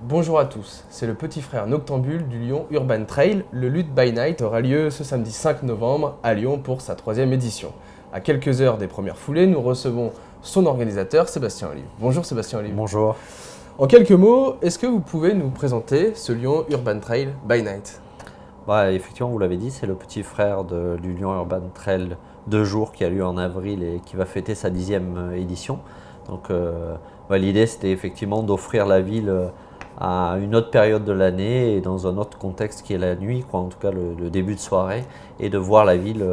Bonjour à tous, c'est le petit frère noctambule du Lyon Urban Trail. Le Lutte by Night aura lieu ce samedi 5 novembre à Lyon pour sa 3e édition. À quelques heures des premières foulées, nous recevons son organisateur Sébastien Olive. Bonjour Sébastien Olive. Bonjour. En quelques mots, est-ce que vous pouvez nous présenter ce Lyon Urban Trail by Night? Effectivement, vous l'avez dit, c'est le petit frère du Lyon Urban Trail 2 jours qui a lieu en avril et qui va fêter sa 10e édition. Donc l'idée c'était effectivement d'offrir la ville à une autre période de l'année et dans un autre contexte qui est la nuit, en tout cas le début de soirée, et de voir la ville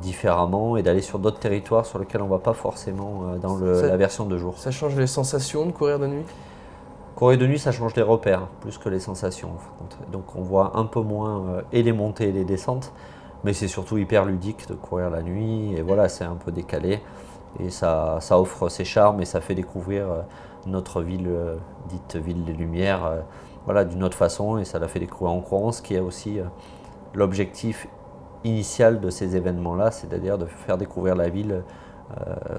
différemment et d'aller sur d'autres territoires sur lesquels on ne va pas forcément dans la version 2 jours. Ça change les sensations de courir de nuit? Courir de nuit, ça change les repères plus que les sensations. Donc on voit un peu moins et les montées et les descentes, mais c'est surtout hyper ludique de courir la nuit. Et voilà, c'est un peu décalé et ça offre ses charmes et ça fait découvrir notre ville, dite ville des Lumières, d'une autre façon. Et ça la fait découvrir en courant, ce qui est aussi l'objectif initial de ces événements-là, c'est-à-dire de faire découvrir la ville.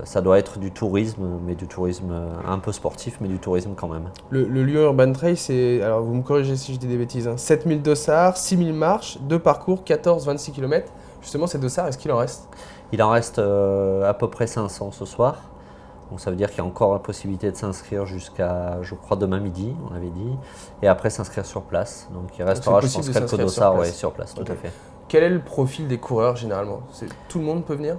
Ça doit être du tourisme, mais du tourisme un peu sportif, mais du tourisme quand même. Le Lyon Urban Trail, c'est, alors vous me corrigez si je dis des bêtises, 7000 dossards, 6000 marches, 2 parcours, 14-26 km. Justement, ces dossards, est-ce qu'il en reste? Il en reste à peu près 500 ce soir. Donc ça veut dire qu'il y a encore la possibilité de s'inscrire jusqu'à, je crois, demain midi, on avait dit. Et après s'inscrire sur place. Donc il restera, je pense, quelques dossards sur place, tout à fait. Quel est le profil des coureurs généralement? Tout le monde peut venir?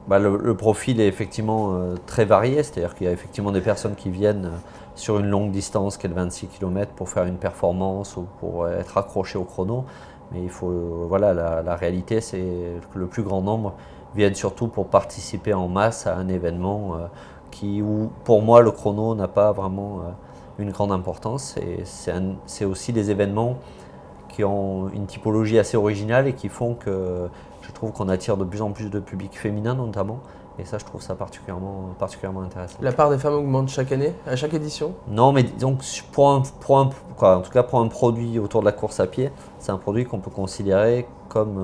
Le profil est effectivement très varié, c'est-à-dire qu'il y a effectivement des personnes qui viennent sur une longue distance, qui est de 26 km, pour faire une performance ou pour être accroché au chrono. Mais il faut, la réalité, c'est que le plus grand nombre viennent surtout pour participer en masse à un événement où, pour moi, le chrono n'a pas vraiment une grande importance. Et c'est aussi des événements qui ont une typologie assez originale et qui font que je trouve qu'on attire de plus en plus de public féminin notamment. Et ça, je trouve ça particulièrement intéressant. La part des femmes augmente chaque année, à chaque édition? Non, mais disons que en tout cas pour un produit autour de la course à pied, c'est un produit qu'on peut considérer comme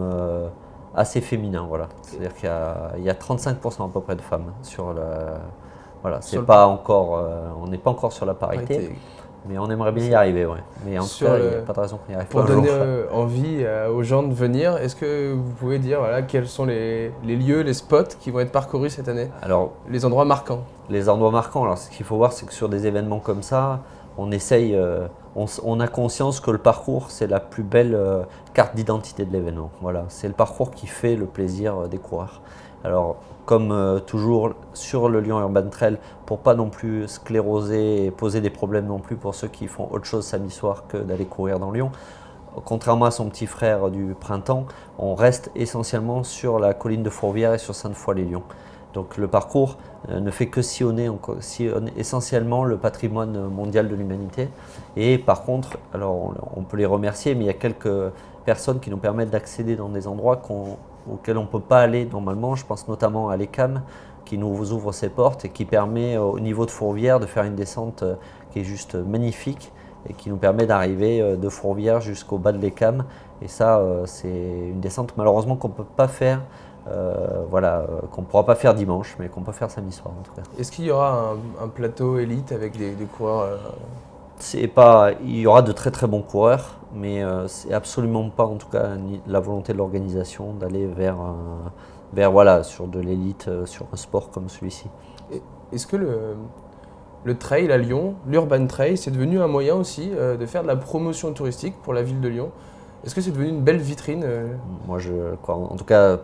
assez féminin. Voilà. C'est-à-dire qu'il y a 35% à peu près de femmes sur le. Voilà, c'est pas encore, on n'est pas encore sur la parité. Mais on aimerait bien y arriver, ouais. Mais en tout cas, il n'y a pas de raison qu'on n'y arrive pas. Pour donner envie aux gens de venir, est-ce que vous pouvez dire quels sont les lieux, les spots qui vont être parcourus cette année? Alors, les endroits marquants. Les endroits marquants, alors ce qu'il faut voir, c'est que sur des événements comme ça, on essaye, on a conscience que le parcours, c'est la plus belle carte d'identité de l'événement. Voilà, c'est le parcours qui fait le plaisir des coureurs. Alors, comme toujours sur le Lyon Urban Trail, pour pas non plus scléroser et poser des problèmes non plus pour ceux qui font autre chose samedi soir que d'aller courir dans Lyon, contrairement à son petit frère du printemps, on reste essentiellement sur la colline de Fourvière et sur Sainte-Foy-les-Lyons. Donc le parcours ne fait que sillonner essentiellement le patrimoine mondial de l'humanité. Et par contre, alors on peut les remercier, mais il y a quelques personnes qui nous permettent d'accéder dans des endroits auxquels on ne peut pas aller normalement. Je pense notamment à l'ECAM qui nous ouvre ses portes et qui permet au niveau de Fourvière de faire une descente qui est juste magnifique et qui nous permet d'arriver de Fourvière jusqu'au bas de l'ECAM. Et ça, c'est une descente malheureusement qu'on ne peut pas faire. Qu'on ne pourra pas faire dimanche, mais qu'on peut faire samedi soir en tout cas. Est-ce qu'il y aura un plateau élite avec des coureurs Il y aura de très très bons coureurs, mais c'est absolument pas en tout cas la volonté de l'organisation d'aller vers sur de l'élite, sur un sport comme celui-ci. Est-ce que le trail à Lyon, l'Urban Trail, c'est devenu un moyen aussi de faire de la promotion touristique pour la ville de Lyon? Est-ce que c'est devenu une belle vitrine Moi je crois, en tout cas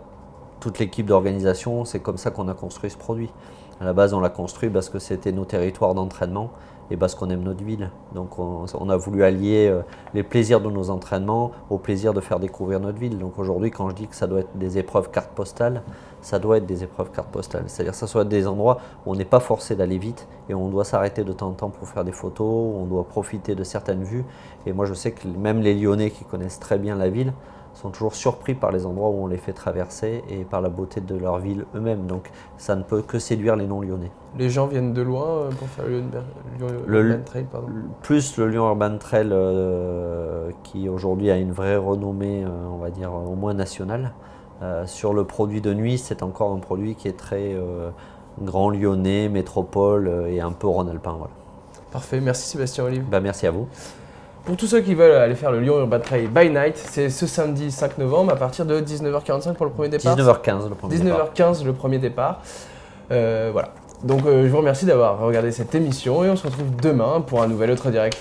toute l'équipe d'organisation, c'est comme ça qu'on a construit ce produit. À la base, on l'a construit parce que c'était nos territoires d'entraînement et parce qu'on aime notre ville. Donc on a voulu allier les plaisirs de nos entraînements au plaisir de faire découvrir notre ville. Donc aujourd'hui, quand je dis que ça doit être des épreuves carte postale, ça doit être des épreuves carte postale. C'est-à-dire que ça doit être des endroits où on n'est pas forcé d'aller vite et on doit s'arrêter de temps en temps pour faire des photos, où on doit profiter de certaines vues. Et moi, je sais que même les Lyonnais qui connaissent très bien la ville sont toujours surpris par les endroits où on les fait traverser et par la beauté de leur ville eux-mêmes. Donc ça ne peut que séduire les non-lyonnais. Les gens viennent de loin pour faire le Lyon Urban Trail, pardon. Plus le Lyon Urban Trail qui aujourd'hui a une vraie renommée, on va dire au moins nationale. Sur le produit de nuit, c'est encore un produit qui est très grand lyonnais, métropole et un peu rhône-alpin. Voilà. Parfait, merci Sébastien Olive. Merci à vous. Pour tous ceux qui veulent aller faire le Lyon Urban Trail by Night, c'est ce samedi 5 novembre à partir de 19h45 pour le premier départ. 19h15 le premier départ. 19h15 le premier départ. Voilà. Donc je vous remercie d'avoir regardé cette émission et on se retrouve demain pour un nouvel Ultra Direct.